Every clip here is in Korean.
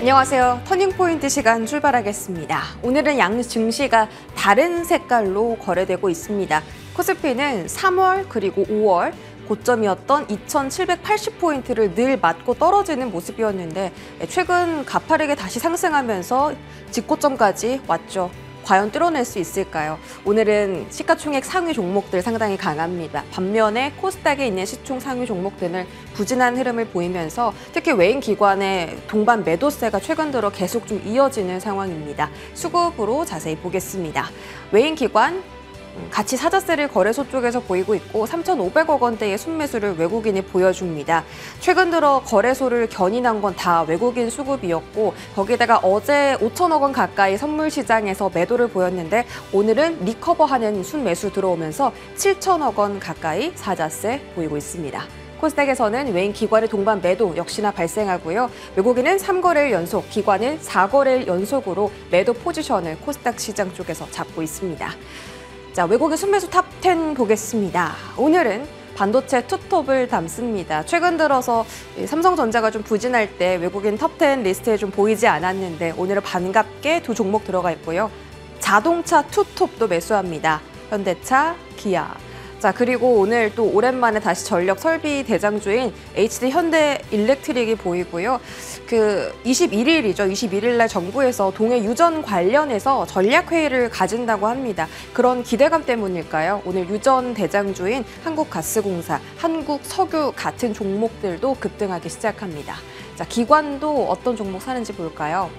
안녕하세요. 터닝포인트 시간 출발하겠습니다. 오늘은 양 증시가 다른 색깔로 거래되고 있습니다. 코스피는 3월 그리고 5월 고점이었던 2,780포인트를 늘 맞고 떨어지는 모습이었는데 최근 가파르게 다시 상승하면서 직고점까지 왔죠. 과연 뚫어낼 수 있을까요? 오늘은 시가총액 상위 종목들 상당히 강합니다. 반면에 코스닥에 있는 시총 상위 종목들은 부진한 흐름을 보이면서 특히 외인 기관의 동반 매도세가 최근 들어 계속 좀 이어지는 상황입니다. 수급으로 자세히 보겠습니다. 외인 기관 가치 사자세를 거래소 쪽에서 보이고 있고 3,500억 원대의 순매수를 외국인이 보여줍니다. 최근 들어 거래소를 견인한 건 다 외국인 수급이었고 거기다가 어제 5천억 원 가까이 선물 시장에서 매도를 보였는데 오늘은 리커버하는 순매수 들어오면서 7천억 원 가까이 사자세 보이고 있습니다. 코스닥에서는 외인 기관의 동반 매도 역시나 발생하고요. 외국인은 3거래일 연속, 기관은 4거래일 연속으로 매도 포지션을 코스닥 시장 쪽에서 잡고 있습니다. 자, 외국인 순매수 탑10 보겠습니다. 오늘은 반도체 투톱을 담습니다. 최근 들어서 삼성전자가 좀 부진할 때 외국인 탑10 리스트에 좀 보이지 않았는데 오늘은 반갑게 두 종목 들어가 있고요. 자동차 투톱도 매수합니다. 현대차, 기아. 자, 그리고 오늘 또 오랜만에 다시 전력 설비 대장주인 HD 현대 일렉트릭이 보이고요. 21일이죠. 21일 날 정부에서 동해 유전 관련해서 전략회의를 가진다고 합니다. 그런 기대감 때문일까요? 오늘 유전 대장주인 한국가스공사, 한국석유 같은 종목들도 급등하기 시작합니다. 자, 기관도 어떤 종목 사는지 볼까요?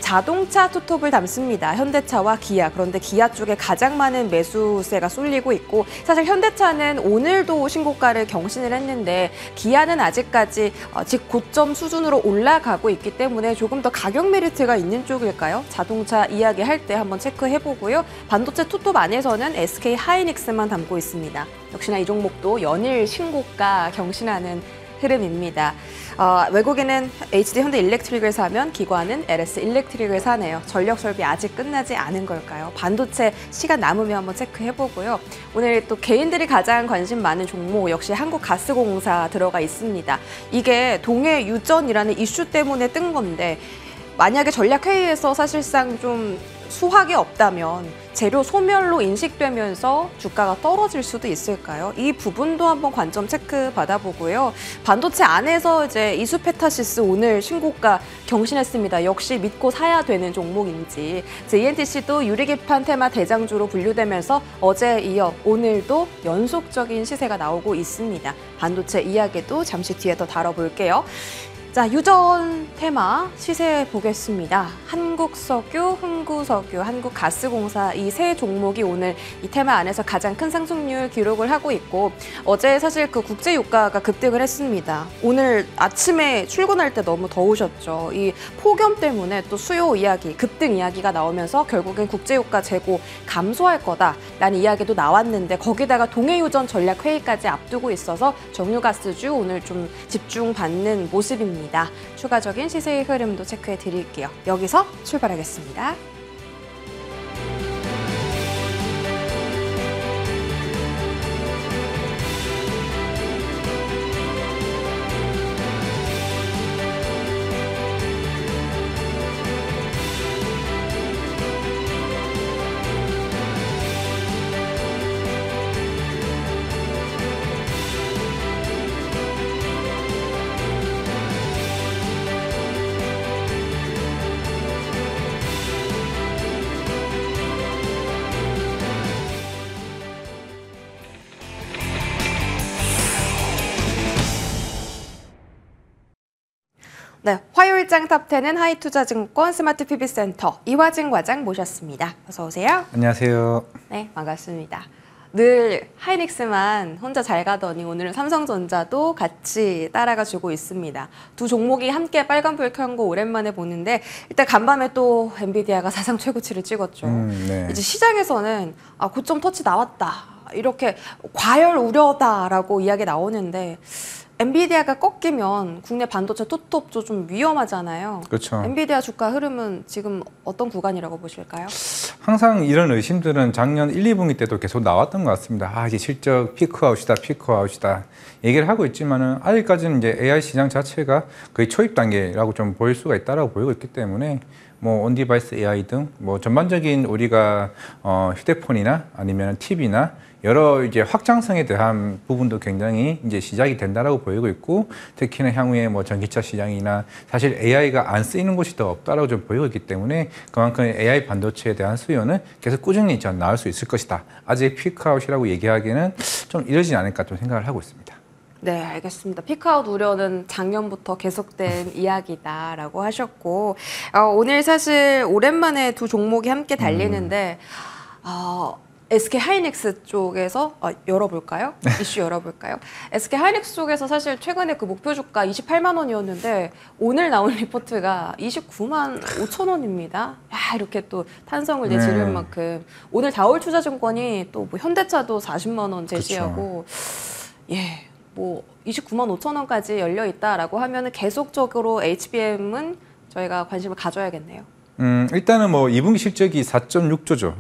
자동차 투톱을 담습니다. 현대차와 기아. 그런데 기아 쪽에 가장 많은 매수세가 쏠리고 있고 사실 현대차는 오늘도 신고가를 경신을 했는데 기아는 아직까지 고점 수준으로 올라가고 있기 때문에 조금 더 가격 메리트가 있는 쪽일까요? 자동차 이야기할 때 한번 체크해보고요. 반도체 투톱 안에서는 SK 하이닉스만 담고 있습니다. 역시나 이 종목도 연일 신고가 경신하는 흐름입니다. 외국인은 HD 현대 일렉트릭을 사면 기관은 LS 일렉트릭을 사네요. 전력 설비 아직 끝나지 않은 걸까요? 반도체 시간 남으면 한번 체크해보고요. 오늘 또 개인들이 가장 관심 많은 종목 역시 한국가스공사 들어가 있습니다. 이게 동해 유전이라는 이슈 때문에 뜬 건데 만약에 전략회의에서 사실상 좀 수확이 없다면 재료 소멸로 인식되면서 주가가 떨어질 수도 있을까요? 이 부분도 한번 관점 체크 받아보고요. 반도체 안에서 이제 이수페타시스 오늘 신고가 경신했습니다. 역시 믿고 사야 되는 종목인지. ENTC도 유리기판 테마 대장주로 분류되면서 어제에 이어 오늘도 연속적인 시세가 나오고 있습니다. 반도체 이야기도 잠시 뒤에 더 다뤄볼게요. 자, 유전 테마 시세 보겠습니다. 한국석유, 흥구석유, 한국가스공사 이 세 종목이 오늘 이 테마 안에서 가장 큰 상승률 기록을 하고 있고 어제 사실 국제유가가 급등을 했습니다. 오늘 아침에 출근할 때 너무 더우셨죠. 이 폭염 때문에 또 수요 이야기, 급등 이야기가 나오면서 결국엔 국제유가 재고 감소할 거다라는 이야기도 나왔는데 거기다가 동해유전 전략회의까지 앞두고 있어서 정유가스주 오늘 좀 집중받는 모습입니다. 추가적인 시세의 흐름도 체크해 드릴게요. 여기서 출발하겠습니다. 네, 화요일장 탑10은 하이투자증권 스마트 PB센터 이화증 과장 모셨습니다. 어서 오세요. 안녕하세요. 네, 반갑습니다. 늘 하이닉스만 혼자 잘 가더니 오늘은 삼성전자도 같이 따라가 주고 있습니다. 두 종목이 함께 빨간불 켠 거 오랜만에 보는데 일단 간밤에 또 엔비디아가 사상 최고치를 찍었죠. 네. 이제 시장에서는 고점 터치 나왔다. 이렇게 과열 우려다라고 이야기 나오는데 엔비디아가 꺾이면 국내 반도체 토트업도 좀 위험하잖아요. 그렇죠. 엔비디아 주가 흐름은 지금 어떤 구간이라고 보실까요? 항상 이런 의심들은 작년 1, 2분기 때도 계속 나왔던 것 같습니다. 이제 실적 피크아웃이다, 피크아웃이다 얘기를 하고 있지만은 아직까지는 이제 AI 시장 자체가 거의 초입 단계라고 좀 보일 수가 있다라고 보이고 있기 때문에 뭐 온디바이스 AI 등 뭐 전반적인 우리가 휴대폰이나 아니면 TV나 여러 이제 확장성에 대한 부분도 굉장히 이제 시작이 된다라고 보이고 있고, 특히나 향후에 뭐 전기차 시장이나 사실 AI가 안 쓰이는 곳이 더 없다라고 좀 보이고 있기 때문에 그만큼 AI 반도체에 대한 수요는 계속 꾸준히 전 나올 수 있을 것이다. 아직 피크아웃이라고 얘기하기는 좀 이르지 않을까 좀 생각을 하고 있습니다. 네, 알겠습니다. 피크아웃 우려는 작년부터 계속된 이야기다라고 하셨고, 오늘 사실 오랜만에 두 종목이 함께 달리는데 SK 하이닉스 쪽에서 열어볼까요? 이슈 열어볼까요? SK 하이닉스 쪽에서 사실 최근에 그 목표 주가 28만 원이었는데 오늘 나온 리포트가 29만 5천 원입니다. 야, 이렇게 또 탄성을 내지를 만큼 오늘 다올투자증권이 또 뭐 현대차도 40만 원 제시하고 예. 뭐 29만 5천 원까지 열려 있다라고 하면은 계속적으로 HBM은 저희가 관심을 가져야겠네요. 일단은 뭐 2분기 실적이 4.6조죠.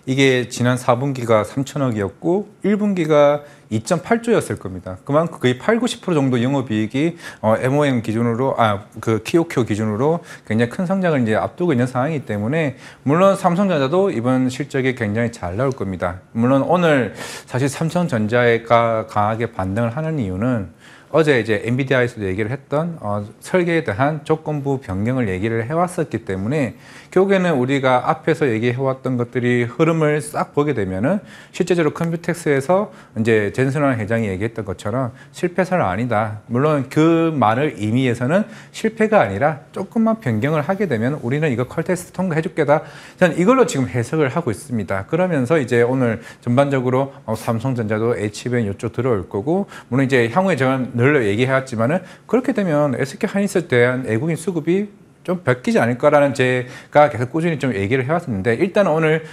이게 지난 4분기가 3천억이었고 1분기가 2.8조였을 겁니다. 그만큼 거의 80~90% 정도 영업이익이 MOM 기준으로 그 QOQ 기준으로 굉장히 큰 성장을 이제 앞두고 있는 상황이기 때문에 물론 삼성전자도 이번 실적이 굉장히 잘 나올 겁니다. 물론 오늘 사실 삼성전자가 강하게 반등을 하는 이유는 어제 이제 엔비디아에서도 얘기를 했던 설계에 대한 조건부 변경을 얘기를 해왔었기 때문에 결국에는 우리가 앞에서 얘기해왔던 것들이 흐름을 싹 보게 되면은 실제적으로 컴퓨텍스에서 이제 젠슨환 회장이 얘기했던 것처럼 실패사는 아니다. 물론 그 말을 의미에서는 실패가 아니라 조금만 변경을 하게 되면 우리는 이거 컬테스트 통과해줄게다. 저는 이걸로 지금 해석을 하고 있습니다. 그러면서 이제 오늘 전반적으로 삼성전자도 HBM 이쪽 들어올 거고, 물론 이제 향후에 저는 늘 얘기해왔지만은 그렇게 되면 SK 하이닉스에 대한 외국인 수급이 좀 벽기지 않을까라는 제가 계속 꾸준히 좀 얘기를 해왔었는데, 일단 오늘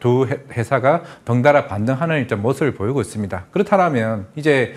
두 회사가 덩달아 반등하는 일단 모습을 보이고 있습니다. 그렇다면 이제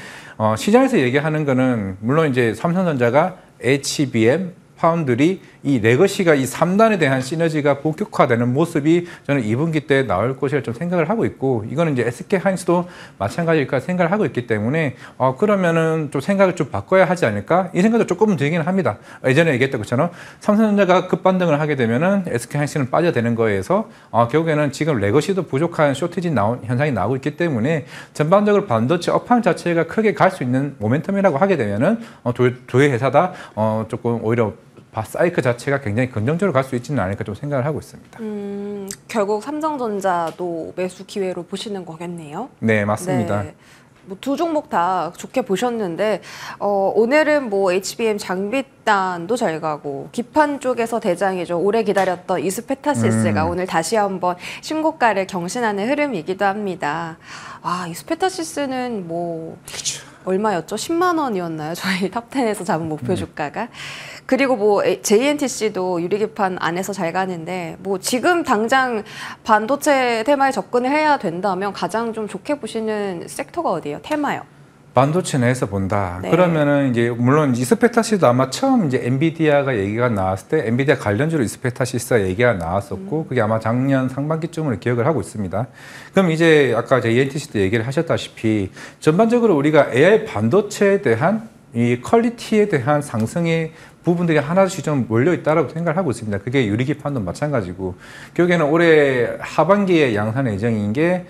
시장에서 얘기하는 거는 물론 이제 삼성전자가 HBM 파운드리 이 레거시가 이 3단에 대한 시너지가 본격화되는 모습이 저는 2분기 때 나올 것이라 좀 생각을 하고 있고, 이거는 이제 SK 하이닉스도 마찬가지일까 생각을 하고 있기 때문에 그러면은 좀 생각을 좀 바꿔야 하지 않을까 이 생각도 조금은 들기는 합니다. 예전에 얘기했던 것처럼 삼성전자가 급반등을 하게 되면은 SK 하이닉스는 빠져되는 거에서 결국에는 지금 레거시도 부족한 쇼티지 현상이 나오고 있기 때문에 전반적으로 반도체 업황 자체가 크게 갈 수 있는 모멘텀이라고 하게 되면은 두 회사 다 조금 오히려 사이클 자체가 굉장히 긍정적으로 갈 수 있지는 않을까 좀 생각을 하고 있습니다. 결국 삼성전자도 매수 기회로 보시는 거겠네요. 네, 맞습니다. 네. 뭐 두 종목 다 좋게 보셨는데 오늘은 뭐 HBM 장비단도 잘 가고 기판 쪽에서 대장이죠. 오래 기다렸던 이스페타시스가 오늘 다시 한번 신고가를 경신하는 흐름이기도 합니다. 이스페타시스는 뭐 그쵸. 얼마였죠? 10만 원이었나요? 저희 탑10에서 잡은 목표 주가가. 그리고 뭐 JNTC도 유리기판 안에서 잘 가는데 뭐 지금 당장 반도체 테마에 접근을 해야 된다면 가장 좀 좋게 보시는 섹터가 어디예요? 테마요? 반도체 내에서 본다. 네. 그러면은 이제 물론 이스페타시스도 아마 처음 이제 엔비디아가 얘기가 나왔을 때 엔비디아 관련주로 이스페타시스가 얘기가 나왔었고 그게 아마 작년 상반기쯤으로 기억을 하고 있습니다. 그럼 이제 아까 JNTC도 얘기를 하셨다시피 전반적으로 우리가 AI 반도체에 대한 이 퀄리티에 대한 상승의 부분들이 하나씩 좀 몰려 있다라고 생각을 하고 있습니다. 그게 유리기판도 마찬가지고 결국에는 올해 하반기에 양산 예정인 게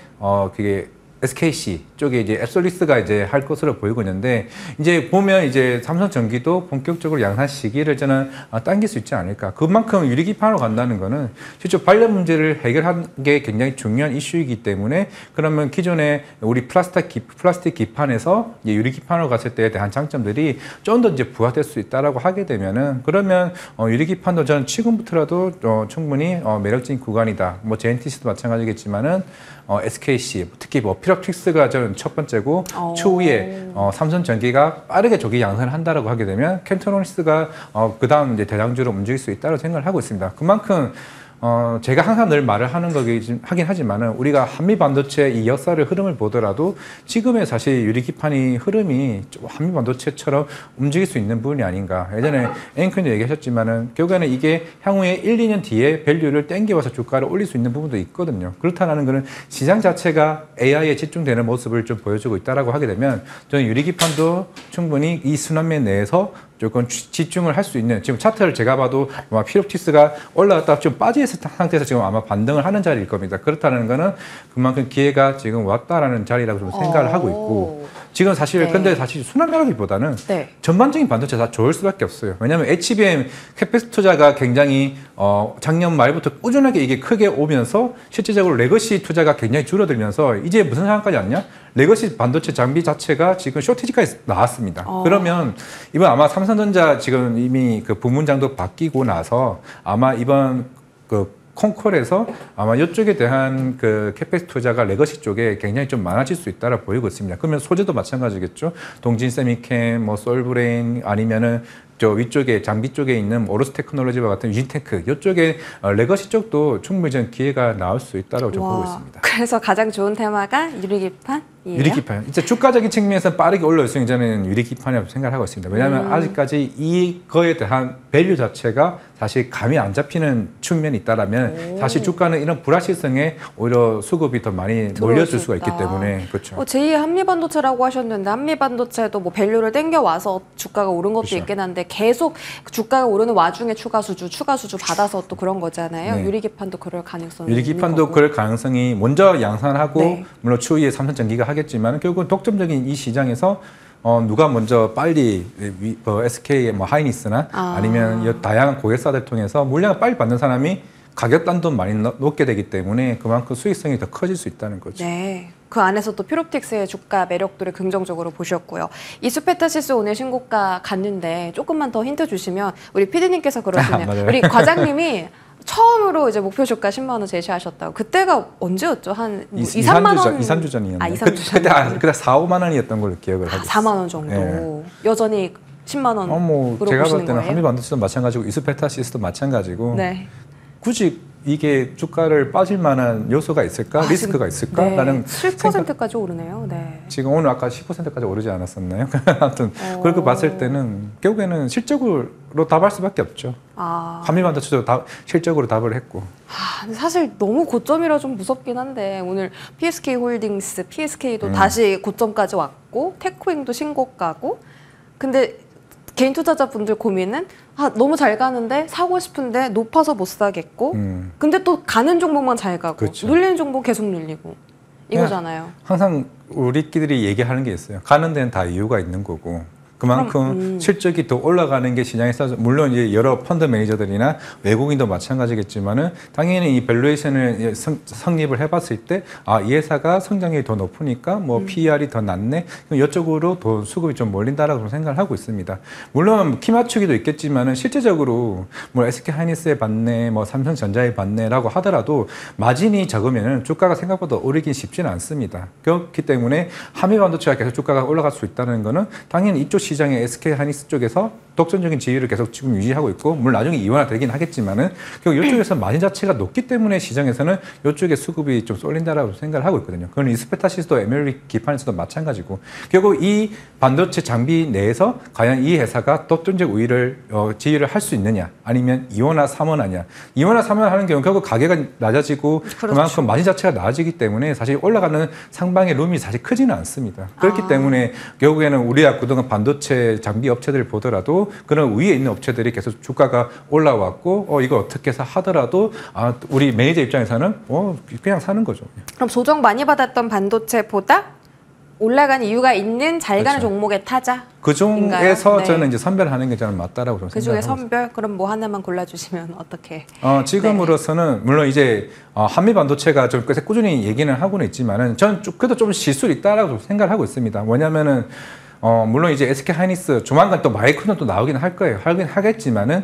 그게 SKC 쪽에 이제 앱솔리스가 이제 할 것으로 보이고 있는데 이제 보면 이제 삼성전기도 본격적으로 양산 시기를 저는 당길 수 있지 않을까. 그만큼 유리기판으로 간다는 거는 실제 관련 문제를 해결하는 게 굉장히 중요한 이슈이기 때문에 그러면 기존에 우리 플라스틱 기판에서 이제 유리기판으로 갔을 때에 대한 장점들이 좀 더 이제 부각될 수 있다라고 하게 되면은 그러면 유리기판도 저는 지금부터라도 충분히 매력적인 구간이다. 뭐 JNTC도 마찬가지겠지만은 SKC 특히 뭐 피럭틱스가 저는 첫 번째고 추후에 삼성전기가 빠르게 조기 양산을 한다라고 하게 되면 켄트로닉스가 그 다음 이제 대장주로 움직일 수 있다고 생각을 하고 있습니다. 그만큼 제가 항상 늘 말을 하긴 하지만은 우리가 한미 반도체 이 역사를 흐름을 보더라도 지금의 사실 유리기판이 흐름이 좀 한미 반도체처럼 움직일 수 있는 부분이 아닌가. 예전에 앵커님도 얘기하셨지만은 결국에는 이게 향후에 1, 2년 뒤에 밸류를 땡겨와서 주가를 올릴 수 있는 부분도 있거든요. 그렇다는 것은 시장 자체가 AI에 집중되는 모습을 좀 보여주고 있다라고 하게 되면 저는 유리기판도 충분히 이 순환매 내에서 조금 집중을 할 수 있는, 지금 차트를 제가 봐도 아마 피롭티스가 올라갔다 좀 빠져 있는 상태에서 지금 아마 반등을 하는 자리일 겁니다. 그렇다는 거는 그만큼 기회가 지금 왔다라는 자리라고 좀 생각을 하고 있고, 지금 사실 근데 사실 순환매라기보다는 전반적인 반도체 다 좋을 수밖에 없어요. 왜냐하면 HBM 캐펙스 투자가 굉장히 작년 말부터 꾸준하게 이게 크게 오면서 실질적으로 레거시 투자가 굉장히 줄어들면서 이제 무슨 상황까지 왔냐? 레거시 반도체 장비 자체가 지금 쇼티지까지 나왔습니다. 그러면 이번 아마 삼성전자 지금 이미 그 부문장도 바뀌고 나서 아마 이번 그 콩콜에서 아마 이쪽에 대한 그 캐펙스 투자가 레거시 쪽에 굉장히 좀 많아질 수 있다라 보이고 있습니다. 그러면 소재도 마찬가지겠죠. 동진 세미캠, 뭐 솔브레인 아니면은 저 위쪽에 장비 쪽에 있는 오로스 테크놀로지와 같은 유진테크 이쪽에 레거시 쪽도 충분히 좀 기회가 나올 수 있다고 좀 보고 있습니다. 그래서 가장 좋은 테마가 유리기판? 유리기판. 이제 주가적인 측면에서 빠르게 올라올수록 저는 유리기판이라고 생각하고 있습니다. 왜냐하면 아직까지 이거에 대한 밸류 자체가 사실 감이 안 잡히는 측면이 있다라면 사실 주가는 이런 불확실성에 오히려 수급이 더 많이 몰려줄 수가 있기 때문에 그렇죠. 제2의 한미반도체라고 하셨는데 한미반도체도 뭐 밸류를 땡겨와서 주가가 오른 것도 있긴 한데 계속 주가가 오르는 와중에 추가 수주 받아서 또 그런 거잖아요. 유리기판도 그럴 가능성이 유리기판도 그럴 가능성이 먼저 양산하고 물론 추후에 삼성전기가 하겠지만 결국은 독점적인 이 시장에서 누가 먼저 빨리 SK 뭐 하이닉스나 아니면 다양한 고객사들 통해서 물량을 빨리 받는 사람이 가격 단도 많이 높게 되기 때문에 그만큼 수익성이 더 커질 수 있다는 거죠. 네. 그 안에서 또 피롭틱스의 주가 매력도를 긍정적으로 보셨고요. 이수페타시스 오늘 신고가 갔는데 조금만 더 힌트 주시면 우리 PD님께서 그러시네요. 우리 과장님이 처음으로 이제 목표 주가 10만 원 제시하셨다고. 그때가 언제였죠? 한 2, 3만 원. 2, 3주 전이었나요? 2, 3주 전. 그때 4, 5만 원이었던 걸로 기억을 하고 있어요. 4만 원 정도. 여전히 10만 원으로 뭐 제가 볼 때는 거예요? 한미반도체도 마찬가지고 이수페타시스도 마찬가지고 굳이 이게 주가를 빠질 만한 요소가 있을까? 리스크가 있을까? 라는 7%까지 오르네요. 지금 오늘 아까 10%까지 오르지 않았었나요? 아무튼 그렇게 봤을 때는 결국에는 실적으로 답할 수밖에 없죠. 한미반도체도 실적으로 답을 했고. 사실 너무 고점이라 좀 무섭긴 한데 오늘 PSK 홀딩스, PSK도 다시 고점까지 왔고 테크윙도 신고가고. 근데 개인 투자자분들 고민은 너무 잘 가는데 사고 싶은데 높아서 못 사겠고 근데 또 가는 종목만 잘 가고 눌리는 종목 계속 눌리고 이거잖아요. 항상 우리끼리 얘기하는 게 있어요. 가는 데는 다 이유가 있는 거고 그만큼 실적이 더 올라가는 게 시장에서 물론 이제 여러 펀드 매니저들이나 외국인도 마찬가지겠지만은 당연히 이 밸류에이션을 성립을 해봤을 때 이 회사가 성장률이 더 높으니까 뭐 PER이 더 낮네 그럼 이쪽으로 더 수급이 좀 몰린다라고 생각을 하고 있습니다. 물론 키 맞추기도 있겠지만은 실제적으로 뭐 SK 하이닉스에 받네 뭐 삼성전자에 받네라고 하더라도 마진이 적으면은 주가가 생각보다 오르긴 쉽지는 않습니다. 그렇기 때문에 한미반도체가 계속 주가가 올라갈 수 있다는 거는 당연히 이쪽 시장의 SK 하이닉스 쪽에서 독점적인 지위를 계속 지금 유지하고 있고 물론 나중에 이원화되긴 하겠지만은 결국 이쪽에서 마진 자체가 높기 때문에 시장에서는 이쪽에 수급이 좀 쏠린다라고 생각을 하고 있거든요. 그건 이스페타시스도 에밀리 기판에서도 마찬가지고 결국 이 반도체 장비 내에서 과연 이 회사가 독점적 우위를 지위를 할 수 있느냐 아니면 이원화 삼원하냐. 이원화 삼원하는 경우 결국 가격가 낮아지고 그만큼 마진 자체가 낮아지기 때문에 사실 올라가는 상방의 룸이 사실 크지는 않습니다. 그렇기 때문에 결국에는 우리가 그동안 반도체 장비 업체들을 보더라도 그런 위에 있는 업체들이 계속 주가가 올라왔고 이거 어떻게 해서 하더라도 우리 매니저 입장에서는 그냥 사는 거죠. 그럼 조정 많이 받았던 반도체보다 올라간 이유가 있는 잘 가는 종목의 타자? 그 중에서 저는 이제 선별하는 게 저는 맞다라고 생각합니다. 그 중에 선별? 그럼 뭐 하나만 골라주시면 어떻게? 지금으로서는 물론 이제 한미 반도체가 좀 꾸준히 얘기는 하고는 있지만은 저는 그래도 좀 실수가 있다라고 생각을 하고 있습니다. 뭐냐면은 물론 이제 SK 하이닉스 조만간 또 마이크론 또 나오긴 할 거예요. 하긴 하겠지만은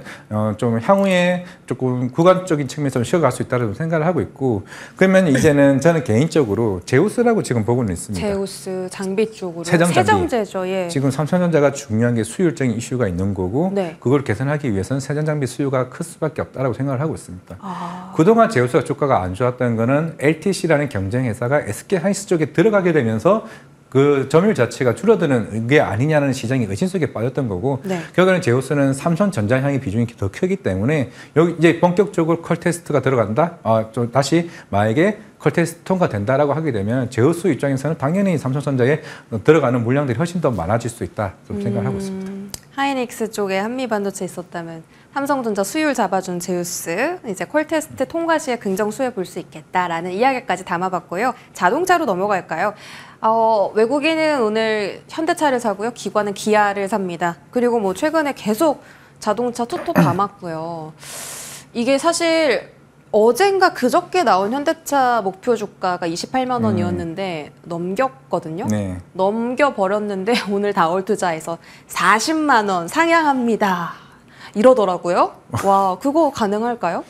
좀 향후에 조금 구간적인 측면에서 쉬어갈 수 있다고 생각을 하고 있고 그러면 이제는 저는 개인적으로 제우스라고 지금 보고는 있습니다. 제우스 장비 쪽으로 세정장비. 세정제죠. 예. 지금 삼성전자가 중요한 게 수율적인 이슈가 있는 거고 네. 그걸 개선하기 위해서는 세정장비 수요가 클 수밖에 없다고 생각을 하고 있습니다. 아. 그동안 제우스가 주가가 안 좋았던 거는 LTC라는 경쟁 회사가 SK 하이닉스 쪽에 들어가게 되면서 그 점유율 자체가 줄어드는 게 아니냐는 시장이 의심 속에 빠졌던 거고 네. 결국에는 제우스는 삼성전자향의 비중이 더 크기 때문에 여기 이제 본격적으로 컬 테스트가 들어간다. 좀 다시 만약에 컬 테스트 통과된다라고 하게 되면 제우스 입장에서는 당연히 삼성전자에 들어가는 물량들이 훨씬 더 많아질 수 있다. 좀 생각을 하고 있습니다. 하이닉스 쪽에 한미반도체 있었다면 삼성전자 수율 잡아준 제우스 이제 콜 테스트 통과 시에 긍정 수혜 볼 수 있겠다라는 이야기까지 담아봤고요. 자동차로 넘어갈까요? 외국인은 오늘 현대차를 사고요. 기관은 기아를 삽니다. 그리고 뭐 최근에 계속 자동차 톡톡 담았고요. 이게 사실 어젠가 그저께 나온 현대차 목표 주가가 28만 원이었는데 넘겼거든요. 네. 넘겨버렸는데 오늘 다올투자에서 40만 원 상향합니다. 이러더라고요. 와, 그거 가능할까요?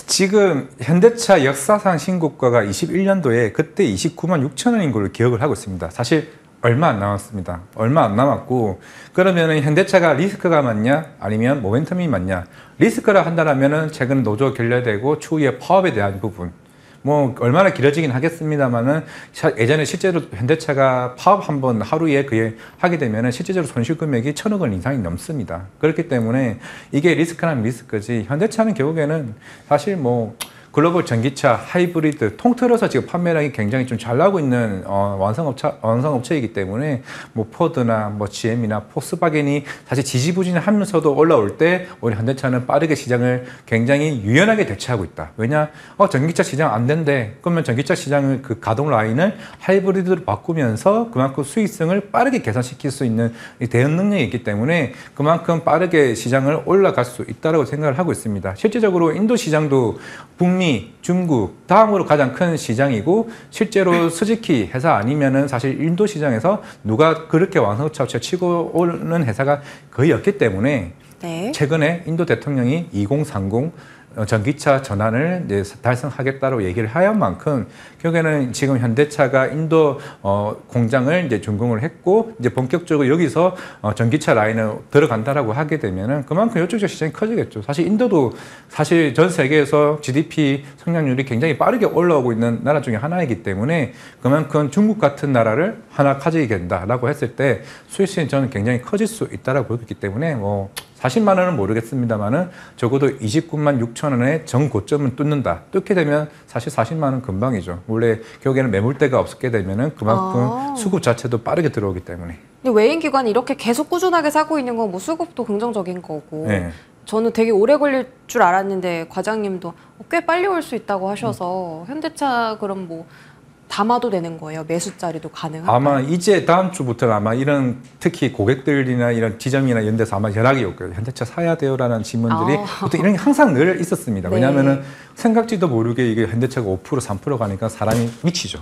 지금 현대차 역사상 신고가가 21년도에 그때 29만 6천 원인 걸로 기억을 하고 있습니다. 사실 얼마 안 남았습니다. 얼마 안 남았고 그러면은 현대차가 리스크가 많냐 아니면 모멘텀이 많냐 리스크라 한다면은 최근 노조 결렬되고 추후에 파업에 대한 부분 뭐 얼마나 길어지긴 하겠습니다만은 예전에 실제로 현대차가 파업 한번 하루에 그에 하게 되면은 실제적으로 손실 금액이 1,000억 원 이상이 넘습니다. 그렇기 때문에 이게 리스크는 리스크지 현대차는 결국에는 사실 뭐 글로벌 전기차, 하이브리드 통틀어서 지금 판매량이 굉장히 좀 잘 나오고 있는 완성업체이기 때문에 뭐 포드나 뭐 GM이나 폭스바겐이 사실 지지부진하면서도 올라올 때 우리 현대차는 빠르게 시장을 굉장히 유연하게 대처하고 있다. 왜냐? 전기차 시장 안 된대. 그러면 전기차 시장을 그 가동 라인을 하이브리드로 바꾸면서 그만큼 수익성을 빠르게 개선시킬 수 있는 대응 능력이 있기 때문에 그만큼 빠르게 시장을 올라갈 수 있다고 생각을 하고 있습니다. 실제적으로 인도 시장도 북미, 중국 다음으로 가장 큰 시장이고 실제로 스즈키 회사 아니면은 사실 인도 시장에서 누가 그렇게 완성차 업체 치고 오는 회사가 거의 없기 때문에 네. 최근에 인도 대통령이 2030 전기차 전환을 이제 달성하겠다고 얘기를 하였 만큼 결국에는 지금 현대차가 인도 공장을 이제 준공을 했고 이제 본격적으로 여기서 전기차 라인을 들어간다라고 하게 되면은 그만큼 이쪽 시장이 커지겠죠. 사실 인도도 사실 전 세계에서 GDP 성장률이 굉장히 빠르게 올라오고 있는 나라 중에 하나이기 때문에 그만큼 중국 같은 나라를 하나 가지게 된다라고 했을 때 수익성이 저는 굉장히 커질 수 있다라고 보고 있기 때문에 뭐 40만 원은 모르겠습니다만은 적어도 29만 6천 원의 정고점은 뚫는다. 뚫게 되면 사실 40만 원 금방이죠. 원래 결국에는 매물대가 없게 되면은 그만큼 수급 자체도 빠르게 들어오기 때문에. 근데 외인 기관이 이렇게 계속 꾸준하게 사고 있는 건 뭐 수급도 긍정적인 거고. 네. 저는 되게 오래 걸릴 줄 알았는데 과장님도 꽤 빨리 올 수 있다고 하셔서 현대차 그럼 뭐 담아도 되는 거예요? 매수자리도 가능할까요? 아마 이제 다음 주부터는 아마 이런 특히 고객들이나 이런 지점이나 이런 데서 아마 연락이 올 거예요. 현대차 사야 돼요라는 질문들이 보통 이런 게 항상 늘 있었습니다. 네. 왜냐하면은 생각지도 모르게 이게 현대차가 5% 3% 가니까 사람이 미치죠.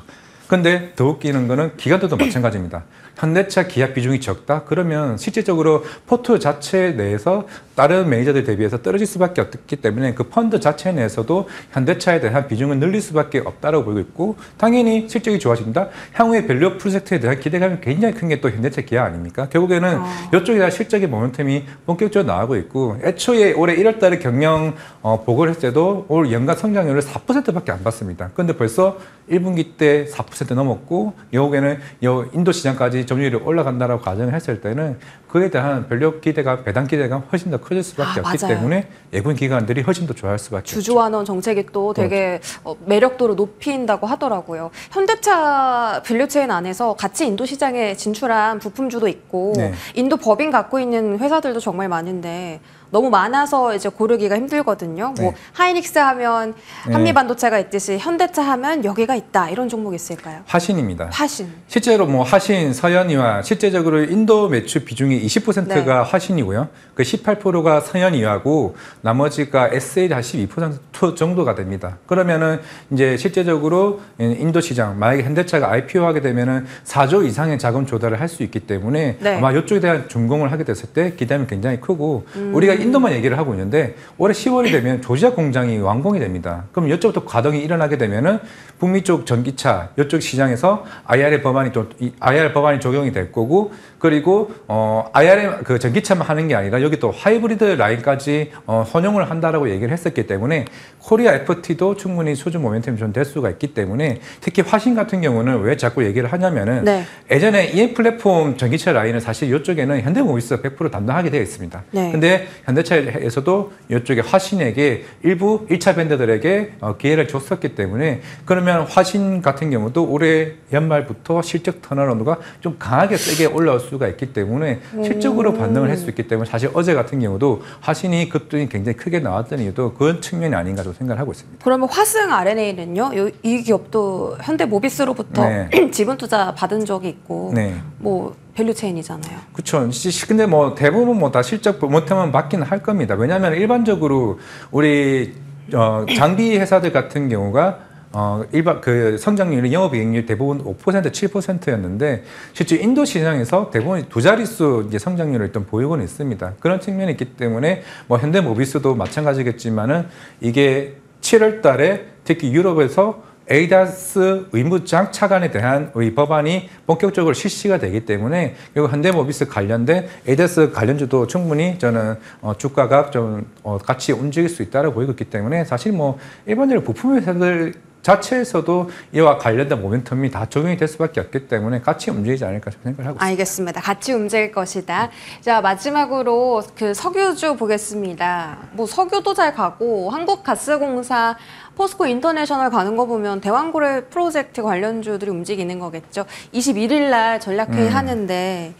근데 더 웃기는 거는 기관들도 마찬가지입니다. 현대차 기아 비중이 적다? 그러면 실질적으로 포트 자체 내에서 다른 매니저들 대비해서 떨어질 수밖에 없기 때문에 그 펀드 자체 내에서도 현대차에 대한 비중을 늘릴 수밖에 없다고 보고 있고 당연히 실적이 좋아진다? 향후에 밸류 프로젝트에 대한 기대감이 굉장히 큰 게 또 현대차 기아 아닙니까? 결국에는 이쪽에 대한 실적의 모멘텀이 본격적으로 나오고 있고 애초에 올해 1월 달에 경영 보고를 했을 때도 올 연간 성장률을 4%밖에 안 봤습니다. 그런데 벌써 1분기 때 4% 넘었고 여기에는 인도 시장까지 점유율이 올라간다라고 가정을 했을 때는 그에 대한 밸류 기대감, 배당 기대감 훨씬 더 커질 수밖에 없기 맞아요. 때문에 예금 기관들이 훨씬 더 좋아할 수밖에 없죠. 주주환원 정책이 또 되게 매력도를 높인다고 하더라고요. 현대차 밸류체인 안에서 같이 인도 시장에 진출한 부품주도 있고 네. 인도 법인 갖고 있는 회사들도 정말 많은데 너무 많아서 이제 고르기가 힘들거든요. 뭐 네. 하이닉스 하면 네. 한미반도체가 있듯이 현대차 하면 여기가 있다 이런 종목 있을까요? 화신입니다. 화신. 실제로 뭐 화신, 서현이와 실제적으로 인도 매출 비중이 20%가 화신이고요. 그 18%가 서현이하고 나머지가 SL이 한 12% 정도가 됩니다. 그러면은 이제 실제적으로 인도 시장 만약에 현대차가 IPO하게 되면은 4조 이상의 자금 조달을 할 수 있기 때문에 네. 아마 이쪽에 대한 준공을 하게 됐을 때 기대감이 굉장히 크고 우리가 인도만 얘기를 하고 있는데 올해 10월이 되면 조지아 공장이 완공이 됩니다. 그럼 이쪽부터 과정이 일어나게 되면은 북미 쪽 전기차 이쪽 시장에서 IRA 법안이 적용이 될 거고 그리고 IRA 그 전기차만 하는 게 아니라 여기 또 하이브리드 라인까지 혼용을 한다라고 얘기를 했었기 때문에 코리아 FT도 충분히 수준 모멘텀이 좀 될 수가 있기 때문에 특히 화신 같은 경우는 왜 자꾸 얘기를 하냐면은 네. 예전에 EM 플랫폼 전기차 라인은 사실 이쪽에는 현대모비스가 100% 담당하게 되어 있습니다. 네. 근데 현대차에서도 이쪽에 화신에게 일부 1차 밴더들에게 기회를 줬었기 때문에 그러면 화신 같은 경우도 올해 연말부터 실적 턴어라운드가 좀 강하게 세게 올라올 수가 있기 때문에 실적으로 반등을 할 수 있기 때문에 사실 어제 같은 경우도 화신이 급등이 굉장히 크게 나왔던 이유도 그런 측면이 아닌가 좀 생각을 하고 있습니다. 그러면 화승 RNA는요? 이 기업도 현대모비스로부터 네. 지분 투자 받은 적이 있고 네. 뭐 밸류체인이잖아요. 그렇죠. 근데 뭐 대부분 뭐 다 실적 못하면 받기는 할 겁니다. 왜냐하면 일반적으로 우리 장비 회사들 같은 경우가 일반 그 성장률이 영업이익률 대부분 5% 7%였는데 실제 인도 시장에서 대부분 두 자릿수 이제 성장률을 일단 보이고는 있습니다. 그런 측면이 있기 때문에 뭐 현대모비스도 마찬가지겠지만은 이게 7월달에 특히 유럽에서 에이다스 의무장 차관에 대한 이 법안이 본격적으로 실시가 되기 때문에 결국 현대모비스 관련된 에이다스 관련주도 충분히 저는 주가가 좀 같이 움직일 수 있다고 보이고 있기 때문에 사실 뭐 일반적으로 부품 회사들 자체에서도 이와 관련된 모멘텀이 다 적용이 될 수밖에 없기 때문에 같이 움직이지 않을까 생각을 하고 있습니다. 알겠습니다. 같이 움직일 것이다. 자, 마지막으로 그 석유주 보겠습니다. 뭐 석유도 잘 가고 한국가스공사, 포스코 인터내셔널 가는 거 보면 대왕고래 프로젝트 관련주들이 움직이는 거겠죠. 21일 날 전략회의 하는데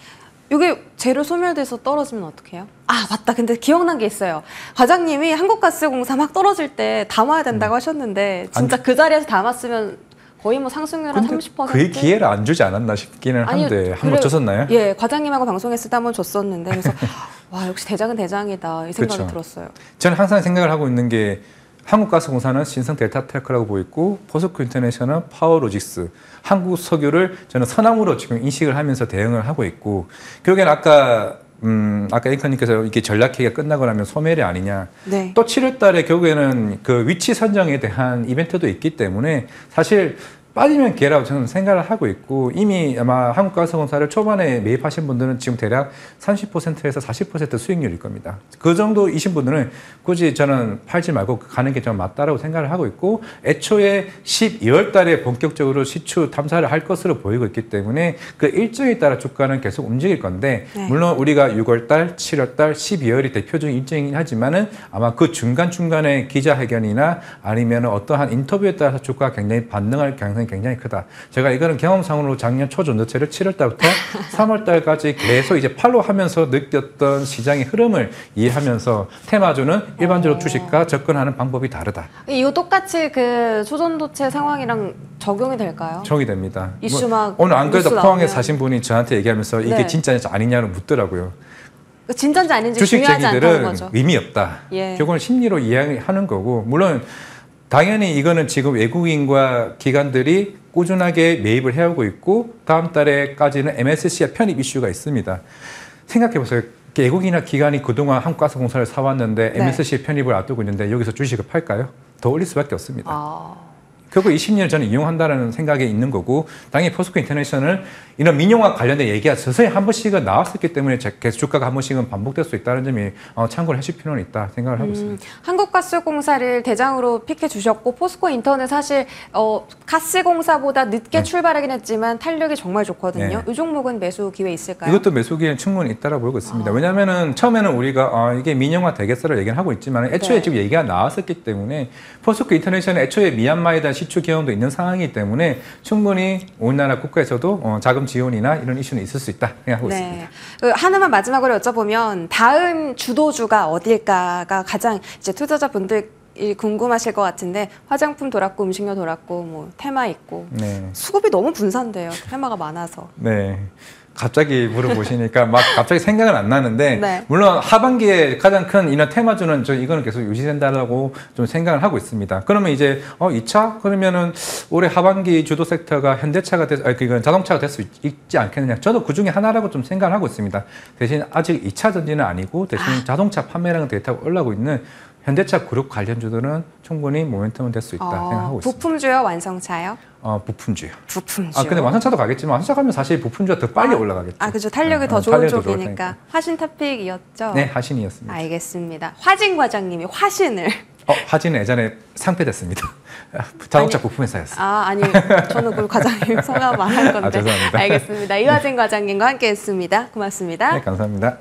이게 재료 소멸돼서 떨어지면 어떡해요? 아, 맞다. 근데 기억난 게 있어요. 과장님이 한국가스공사 막 떨어질 때 담아야 된다고 하셨는데 진짜 그 자리에서 담았으면 거의 뭐 상승률 한 30%? 그 기회를 안 주지 않았나 싶기는 한데 한 번 줬었나요? 예, 과장님하고 방송했을 때 한 번 줬었는데 그래서 와, 역시 대장은 대장이다 이 생각이 그렇죠. 들었어요. 저는 항상 생각을 하고 있는 게 한국가스공사는 신성 델타테크라고 보이고 포스코 인터내셔널 파워로직스, 한국 석유를 저는 선암으로 지금 인식을 하면서 대응을 하고 있고 결국에는 아까 앵커님께서 이게 전략회의가 끝나고 나면 소멸이 아니냐. 네. 또 7월 달에 결국에는 그 위치 선정에 대한 이벤트도 있기 때문에 사실 빠지면 기회라고 저는 생각을 하고 있고 이미 아마 한국가스공사를 초반에 매입하신 분들은 지금 대략 30%에서 40% 수익률일 겁니다. 그 정도이신 분들은 굳이 저는 팔지 말고 가는 게 좀 맞다라고 생각을 하고 있고 애초에 12월 달에 본격적으로 시추 탐사를 할 것으로 보이고 있기 때문에 그 일정에 따라 주가는 계속 움직일 건데 네. 물론 우리가 6월 달, 7월 달, 12월이 대표적인 일정이긴 하지만은 아마 그 중간중간에 기자회견이나 아니면 어떠한 인터뷰에 따라서 주가가 굉장히 반등할 가능성이 굉장히 크다. 제가 이거는 경험상으로 작년 초전도체를 7월 달부터 3월 달까지 계속 이제 팔로우하면서 느꼈던 시장의 흐름을 이해하면서 테마주는 일반적으로 주식과 접근하는 방법이 다르다. 이거 똑같이 그 초전도체 상황이랑 적용이 될까요? 적용이 됩니다. 이슈 막 오늘 안 그래도 뉴스 포항에 나오면. 사신 분이 저한테 얘기하면서 이게 네. 진짜인지 아니냐고 묻더라고요. 진짜인지 아닌지 중요하지 않다는 주식쟁이들은 거죠. 의미 없다. 예. 결국은 심리로 이해하는 거고 물론 당연히 이거는 지금 외국인과 기관들이 꾸준하게 매입을 해오고 있고 다음 달에까지는 MSCI 편입 이슈가 있습니다. 생각해보세요. 외국인이나 기관이 그동안 한국가스공사를 사왔는데 네. MSCI 편입을 앞두고 있는데 여기서 주식을 팔까요? 더 올릴 수밖에 없습니다. 아. 결국 이 심리를 저는 이용한다는 생각이 있는 거고 당연히 포스코 인터내셔널 이런 민영화 관련된 얘기가 서서히 한 번씩은 나왔었기 때문에 계속 주가가 한 번씩은 반복될 수 있다는 점이 참고를 하실 필요는 있다 생각을 하고 있습니다. 한국가스공사를 대장으로 픽해 주셨고 포스코 인터는 사실 가스공사보다 늦게 출발하긴 했지만 탄력이 정말 좋거든요. 네. 이 종목은 매수 기회 있을까요? 이것도 매수 기회는 충분히 있다고 보고 있습니다. 왜냐하면 처음에는 우리가 이게 민영화 되겠어를 얘기는 하고 있지만 애초에 네. 지금 얘기가 나왔었기 때문에 포스코 인터내셔널 애초에 미얀마에 대한 시추 경험도 있는 상황이기 때문에 충분히 우리나라 국가에서도 자금 지원이나 이런 이슈는 있을 수 있다 생각하고 있습니다. 하나만 마지막으로 여쭤보면 다음 주도주가 어딜까가 가장 이제 투자자분들 이 궁금하실 것 같은데 화장품 돌았고 음식료 돌았고 뭐 테마 있고 네. 수급이 너무 분산돼요. 테마가 많아서. 네. 갑자기 물어보시니까 막 갑자기 생각은 안 나는데 네. 물론 하반기에 가장 큰 이런 테마주는 저 이거는 계속 유지된다라고 좀 생각을 하고 있습니다. 그러면 이제 2차 그러면은 올해 하반기 주도 섹터가 현대차가 그건 자동차가 될 수 있지 않겠느냐. 저도 그 중에 하나라고 좀 생각을 하고 있습니다. 대신 아직 2차 전지는 아니고 대신 자동차 판매량 데이터가 올라오고 있는 현대차 그룹 관련주들은 충분히 모멘텀은 될 수 있다 생각하고 있습니다. 부품주요, 완성차요? 부품주요. 부품주. 근데 완성차도 가겠지만 완성차 가면 사실 부품주가 더 빨리 올라가겠죠. 그죠. 탄력이 더 좋은 쪽이니까. 화신 탑픽이었죠? 네, 화신이었습니다. 알겠습니다. 화진 과장님이 화신을. 화진은 예전에 상폐됐습니다. 자동차 부품 회사였어요. 아니, 저는 그 과장님 성함 말할 건데. 죄송합니다. 알겠습니다. 이화진 과장님과 함께했습니다. 고맙습니다. 네, 감사합니다.